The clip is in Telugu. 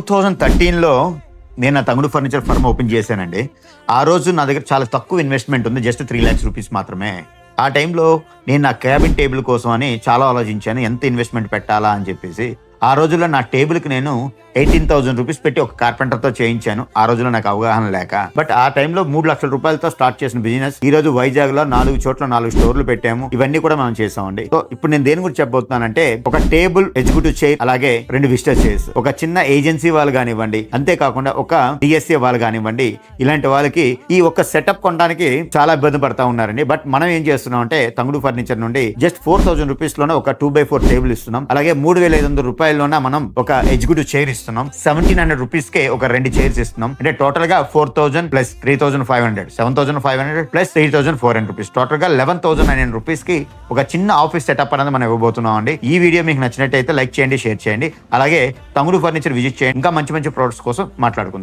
2013లో నేను నా తమ్ముడు ఫర్నిచర్ ఫర్మ్ ఓపెన్ చేశానండి. ఆ రోజు నా దగ్గర చాలా తక్కువ ఇన్వెస్ట్మెంట్ ఉంది. జస్ట్ 3 lakhs రూపీస్ మాత్రమే. ఆ టైంలో నేను నా క్యాబిన్ టేబుల్ కోసం అని చాలా ఆలోచించాను. ఎంత ఇన్వెస్ట్మెంట్ పెట్టాలా అని చెప్పేసి. ఆ రోజుల్లో నా టేబుల్కి నేను 18,000 రూపీస్ పెట్టి ఒక కార్పెంటర్తో చేయించాను. ఆ రోజుల్లో నాకు అవగాహన లేక. బట్ ఆ టైంలో 3 లక్షల రూపాయలతో స్టార్ట్ చేసిన బిజినెస్ ఈ రోజు వైజాగ్ లో 4 చోట్ల 4 స్టోర్లు పెట్టాము. ఇవన్నీ కూడా మనం చేసామండి. సో ఇప్పుడు నేను దేని గురించి చెప్పబోతున్నానంటే, ఒక టేబుల్, ఎగ్జిక్యూటివ్ చైర్, అలాగే 2 విజిటర్ చైర్స్, ఒక చిన్న ఏజెన్సీ వాళ్ళు కానివ్వండి, అంతేకాకుండా ఒక డిఎస్ఏ వాళ్ళు కానివ్వండి, ఇలాంటి వాళ్ళకి ఈ ఒక్క సెటప్ కొనడానికి చాలా ఇబ్బంది పడతా ఉన్నారండి. బట్ మనం ఏం చేస్తున్నాం అంటే, తమ్ముడు ఫర్నిచర్ నుండి జస్ట్ 4,000 రూపీస్ లోనే ఒక 2x4 టేబుల్ ఇస్తున్నాం. అలాగే 3,500 రూపాయల్లోనే మనం ఒక ఎగ్జిక్యూటివ్ చైర్ ఇస్తున్నాం. 1,700 రూపీస్ కే ఒక 2 చైర్స్ ఇస్తున్నాం. అంటే టోటల్ గా 4,000 ప్లస్ 3,500, 7,500 ప్లస్ 3,400 రూపీస్, టోటల్ గా 11,900 రూపీస్ కి ఒక చిన్న ఆఫీస్ సెటప్ అనేది మనం ఇవ్వబోతున్నాం అండి. ఈ వీడియో మీకు నచ్చినట్టయితే లైక్ చేయండి, షేర్ చేయండి. అలాగే తమ్ముడు ఫర్నిచర్ విజిట్ చేయండి. ఇంకా మంచి మంచి ప్రొడక్ట్స్ కోసం మాట్లాడుకుందాం.